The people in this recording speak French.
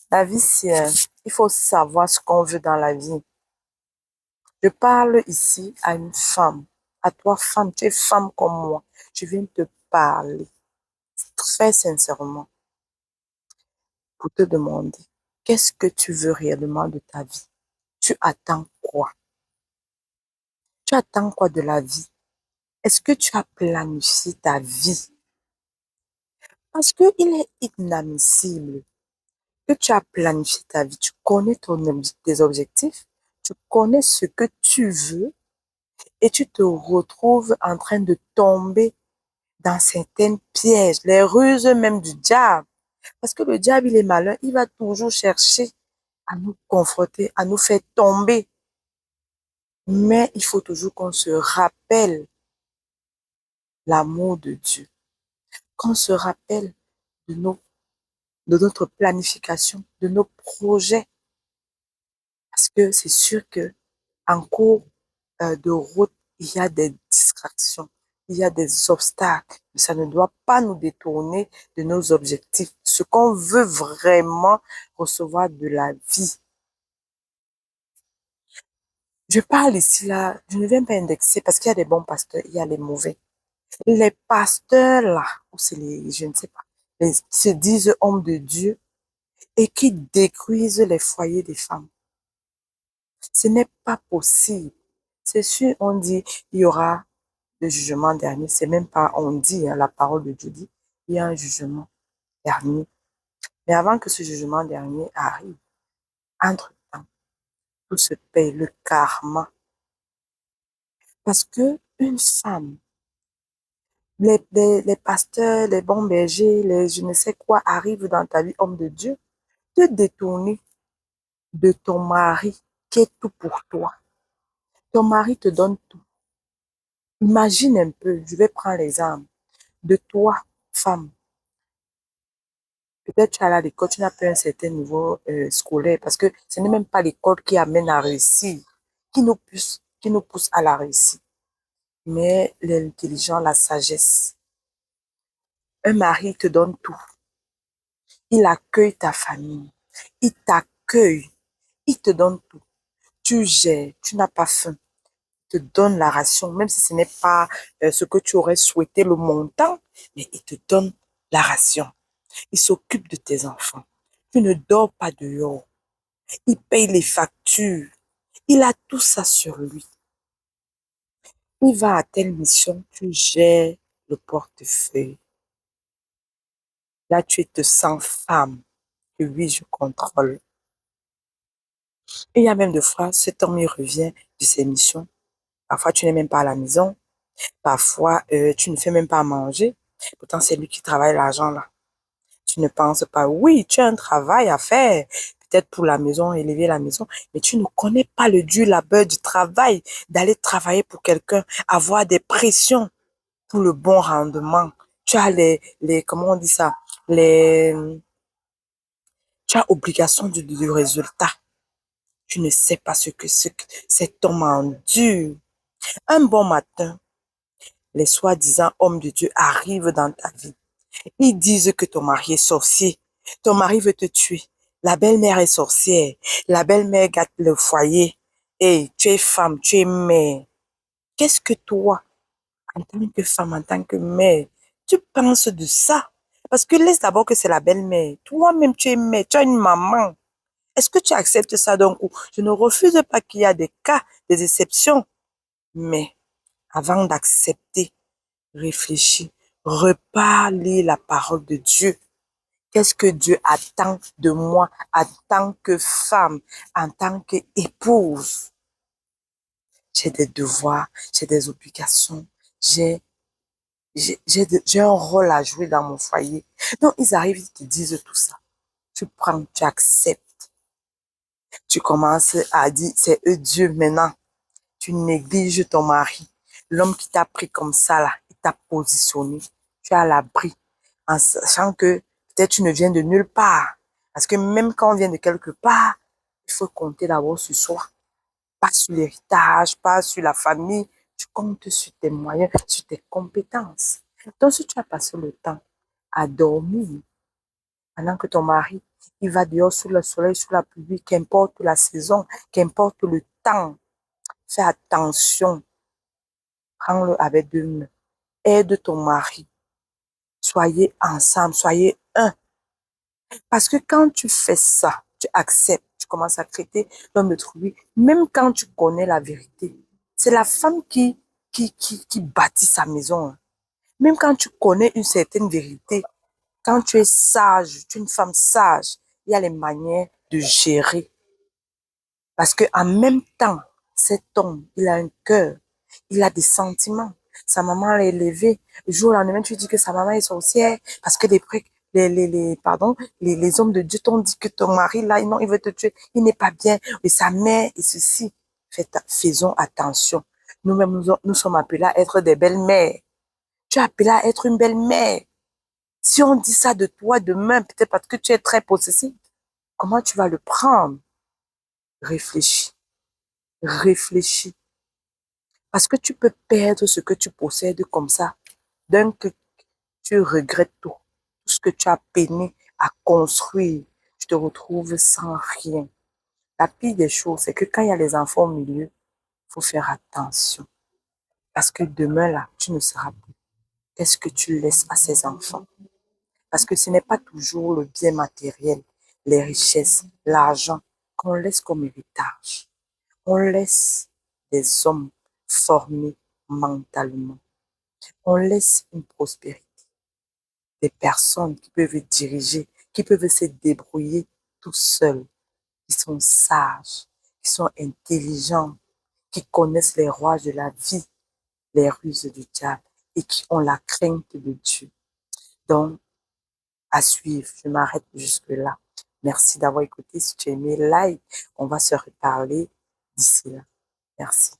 La vie, il faut savoir ce qu'on veut dans la vie. Je parle ici à une femme, à toi femme, tu es femme comme moi. Je viens te parler très sincèrement pour te demander, qu'est-ce que tu veux réellement de ta vie? Tu attends quoi? Tu attends quoi de la vie? Est-ce que tu as planifié ta vie? Parce qu'il est inadmissible que tu as planifié ta vie. Tu connais tes objectifs, tu connais ce que tu veux et tu te retrouves en train de tomber dans certains pièges, les ruses même du diable. Parce que le diable, il est malin, il va toujours chercher à nous confronter, à nous faire tomber. Mais il faut toujours qu'on se rappelle l'amour de Dieu, qu'on se rappelle de de notre planification, de nos projets. Parce que c'est sûr que en cours de route, il y a des distractions, il y a des obstacles, mais ça ne doit pas nous détourner de nos objectifs, ce qu'on veut vraiment recevoir de la vie. Je parle ici là, je ne viens pas indexer parce qu'il y a des bons pasteurs, il y a les mauvais. Les pasteurs là, ou c'est les, je ne sais pas, les, qui se disent hommes de Dieu et qui détruisent les foyers des femmes. Ce n'est pas possible. C'est sûr, on dit, il y aura le jugement dernier. C'est même pas, on dit, hein, la parole de Dieu dit, il y a un jugement dernier. Mais avant que ce jugement dernier arrive, entre-temps, tout se paye, le karma. Parce que une femme, les pasteurs, les bons bergers, les je ne sais quoi arrivent dans ta vie, homme de Dieu, te détourner de ton mari qui est tout pour toi. Ton mari te donne tout. Imagine un peu, je vais prendre l'exemple de toi, femme. Peut-être tu es allé à l'école, tu n'as pas un certain niveau scolaire parce que ce n'est même pas l'école qui amène à réussir, qui nous pousse à la réussite, mais l'intelligence, la sagesse. Un mari te donne tout. Il accueille ta famille. Il t'accueille. Il te donne tout. Tu gères. Tu n'as pas faim. Il te donne la ration, même si ce n'est pas ce que tu aurais souhaité, le montant, mais il te donne la ration. Il s'occupe de tes enfants. Tu ne dors pas dehors. Il paye les factures. Il a tout ça sur lui. Il va à telle mission, tu gères le portefeuille. Là, tu te sens femme. Et oui, je contrôle. Et il y a même des fois, cet homme, il revient de ses missions. Parfois, tu n'es même pas à la maison. Parfois, tu ne fais même pas à manger. Pourtant, c'est lui qui travaille l'argent là. Tu ne penses pas, oui, tu as un travail à faire, peut-être pour la maison, élever la maison, mais tu ne connais pas le dur labeur du travail, d'aller travailler pour quelqu'un, avoir des pressions pour le bon rendement. Tu as comment on dit ça, les, tu as obligation du résultat. Tu ne sais pas ce que cet homme endure. Un bon matin, les soi-disant hommes de Dieu arrivent dans ta vie. Ils disent que ton mari est sorcier. Ton mari veut te tuer. La belle-mère est sorcière. La belle-mère gâte le foyer. Et tu es femme, tu es mère. Qu'est-ce que toi, en tant que femme, en tant que mère, tu penses de ça? Parce que laisse d'abord que c'est la belle-mère. Toi-même, tu es mère, tu as une maman. Est-ce que tu acceptes ça d'un coup? Je ne refuse pas qu'il y a des cas, des exceptions. Mais avant d'accepter, réfléchis. Repars lire la parole de Dieu. Qu'est-ce que Dieu attend de moi en tant que femme, en tant qu'épouse? J'ai des devoirs, j'ai des obligations, j'ai j'ai un rôle à jouer dans mon foyer. Donc, ils arrivent, ils te disent tout ça. Tu prends, tu acceptes. Tu commences à dire, c'est eux Dieu maintenant. Tu négliges ton mari. L'homme qui t'a pris comme ça, là, il t'a positionné. Tu es à l'abri. En sachant que peut-être tu ne viens de nulle part. Parce que même quand on vient de quelque part, il faut compter d'abord sur soi. Pas sur l'héritage, pas sur la famille. Tu comptes sur tes moyens, sur tes compétences. Donc, si tu as passé le temps à dormir pendant que ton mari Il va dehors sous le soleil, sous la pluie, qu'importe la saison, qu'importe le temps. Fais attention. Prends-le avec deux mains. Aide ton mari. Soyez ensemble, soyez un. Parce que quand tu fais ça, tu acceptes, tu commences à traiter l'homme de trouille, même quand tu connais la vérité. C'est la femme qui bâtit sa maison. Même quand tu connais une certaine vérité, quand tu es sage, tu es une femme sage, il y a les manières de gérer. Parce que en même temps, cet homme, il a un cœur, il a des sentiments. Sa maman l'a élevé. Le jour au lendemain, tu dis que sa maman est sorcière parce que les hommes de Dieu t'ont dit que ton mari, là, non, il veut te tuer. Il n'est pas bien. Et sa mère et ceci. Faisons attention. Nous-mêmes, nous sommes appelés à être des belles-mères. Tu es appelé à être une belle-mère. Si on dit ça de toi demain, peut-être parce que tu es très possessif, comment tu vas le prendre? Réfléchis. Réfléchis. Parce que tu peux perdre ce que tu possèdes comme ça. D'un coup, tu regrettes tout. Tout ce que tu as peiné à construire, tu te retrouves sans rien. La pire des choses, c'est que quand il y a les enfants au milieu, il faut faire attention. Parce que demain, là, tu ne seras plus. Qu'est-ce que tu laisses à ces enfants? Parce que ce n'est pas toujours le bien matériel, les richesses, l'argent qu'on laisse comme héritage. On laisse des hommes formés mentalement. On laisse une prospérité, des personnes qui peuvent diriger, qui peuvent se débrouiller tout seuls, qui sont sages, qui sont intelligents, qui connaissent les rois de la vie, les ruses du diable et qui ont la crainte de Dieu. Donc, à suivre, je m'arrête jusque-là. Merci d'avoir écouté. Si tu as aimé, like. On va se reparler d'ici là. Merci.